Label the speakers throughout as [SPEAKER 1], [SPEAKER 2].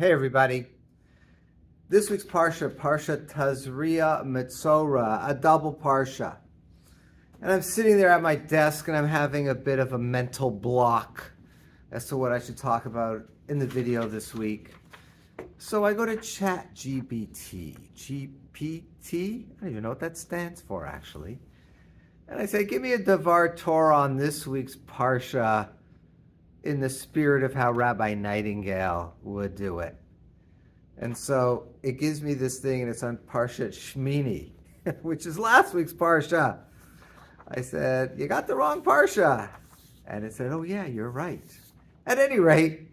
[SPEAKER 1] Hey everybody. This week's Parsha, Parsha Tazria Metzora, a double Parsha. And I'm sitting there at my desk and I'm having a bit of a mental block as to what I should talk about in the video this week. So I go to GPT. I don't even know what that stands for actually. And I say, give me a Davar Torah on this week's Parsha in the spirit of how Rabbi Nightingale would do it. And so it gives me this thing, and it's on Parsha Shmini, which is last week's Parsha. I said, you got the wrong Parsha. And it said, oh yeah, you're right. At any rate,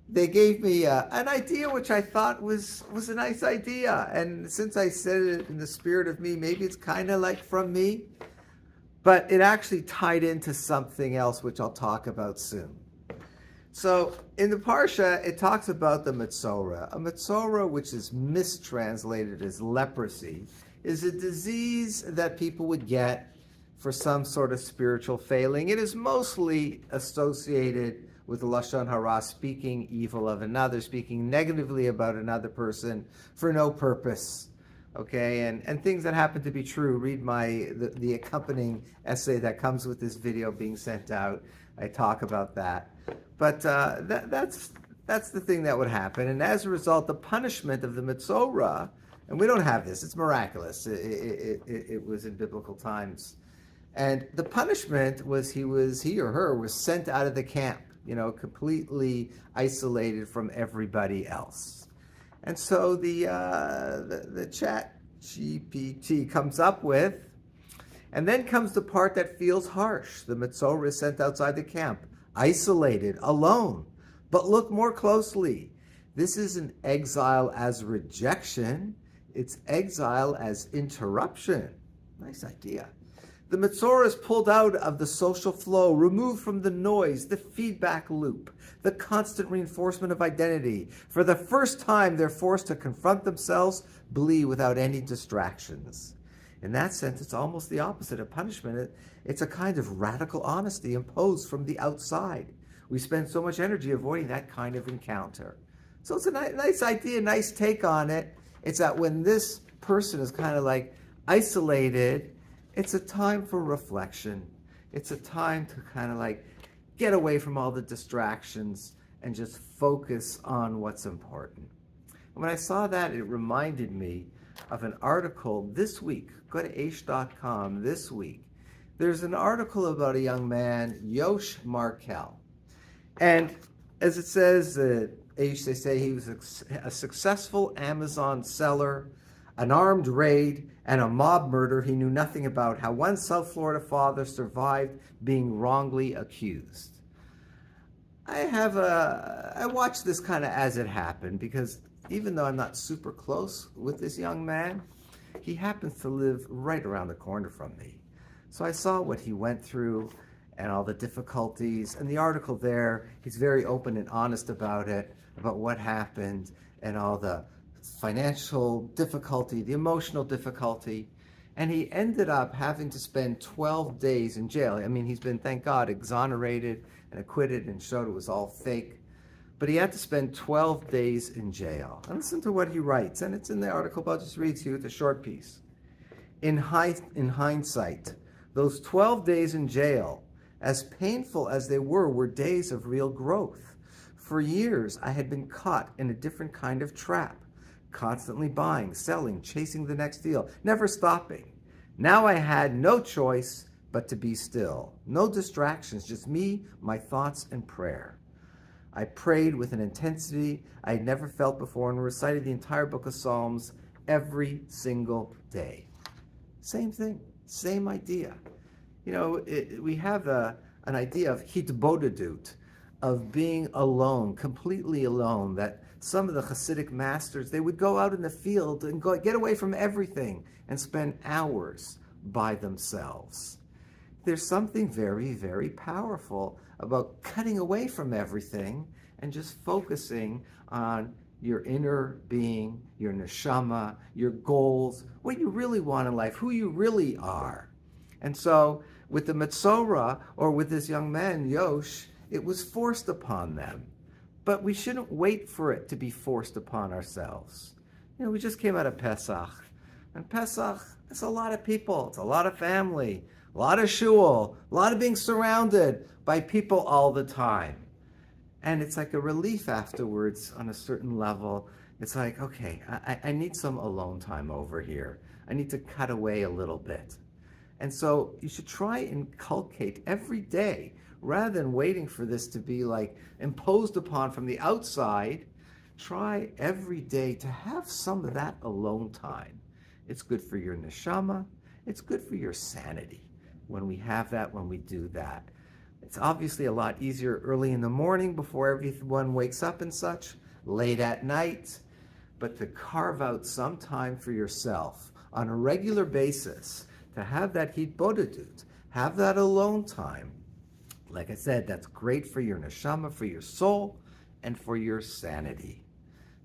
[SPEAKER 1] they gave me an idea which I thought was a nice idea. And since I said it in the spirit of me, maybe it's kind of like from me. But it actually tied into something else, which I'll talk about soon. So in the Parsha, it talks about the Metzora. A Metzora, which is mistranslated as leprosy, is a disease that people would get for some sort of spiritual failing. It is mostly associated with Lashon Hara, speaking evil of another, speaking negatively about another person for no purpose. Okay, and things that happen to be true. Read the accompanying essay that comes with this video being sent out. I talk about that. But that's the thing that would happen. And as a result, the punishment of the Metzora, and we don't have this, it's miraculous. It was in biblical times. And the punishment was he or her was sent out of the camp, completely isolated from everybody else. And so the chat GPT comes up with, and then comes the part that feels harsh. The Metzora is sent outside the camp, isolated, alone. But look more closely. This isn't exile as rejection. It's exile as interruption. Nice idea. The Metzora is pulled out of the social flow, removed from the noise, the feedback loop, the constant reinforcement of identity. For the first time, they're forced to confront themselves, believe without any distractions. In that sense, it's almost the opposite of punishment. It's a kind of radical honesty imposed from the outside. We spend so much energy avoiding that kind of encounter. So it's a nice idea, nice take on it. It's that when this person is kind of like isolated, it's a time for reflection. It's a time to kind of like get away from all the distractions and just focus on what's important. And when I saw that, it reminded me of an article this week. Go to aish.com this week. There's an article about a young man, Yosh Markel. And as it says, Aish, they say he was a successful Amazon seller, an armed raid, and a mob murder he knew nothing about, how one South Florida father survived being wrongly accused. I watched this kind of as it happened, because even though I'm not super close with this young man, he happens to live right around the corner from me. So I saw what he went through and all the difficulties. And the article there, he's very open and honest about it, about what happened and all the financial difficulty, the emotional difficulty. And he ended up having to spend 12 days in jail. I mean, he's been, thank God, exonerated and acquitted and showed it was all fake. But he had to spend 12 days in jail. And listen to what he writes, and it's in the article, but I'll just read to you. It's a short piece. In hindsight, those 12 days in jail, as painful as they were days of real growth. For years, I had been caught in a different kind of trap, constantly buying, selling, chasing the next deal, never stopping. Now I had no choice but to be still. No distractions, just me, my thoughts, and prayer. I prayed with an intensity I had never felt before and recited the entire book of Psalms every single day. Same thing, same idea. We have an idea of hitbodedut, of being alone, completely alone, that some of the Hasidic masters, they would go out in the field and get away from everything and spend hours by themselves. There's something very, very powerful about cutting away from everything and just focusing on your inner being, your neshama, your goals, what you really want in life, who you really are. And so with the Metzora, or with this young man, Yosh, it was forced upon them. But we shouldn't wait for it to be forced upon ourselves. We just came out of Pesach. And Pesach, it's a lot of people. It's a lot of family, a lot of shul, a lot of being surrounded by people all the time. And it's like a relief afterwards on a certain level. It's like, okay, I need some alone time over here. I need to cut away a little bit. And so you should try and inculcate every day, rather than waiting for this to be like imposed upon from the outside. Try every day to have some of that alone time. It's good for your neshama. It's good for your sanity when we have that, when we do that. It's obviously a lot easier early in the morning before everyone wakes up and such, late at night, but to carve out some time for yourself on a regular basis, to have that hitbodedut, have that alone time. Like I said, that's great for your neshama, for your soul, and for your sanity.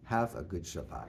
[SPEAKER 1] Have a good Shabbat.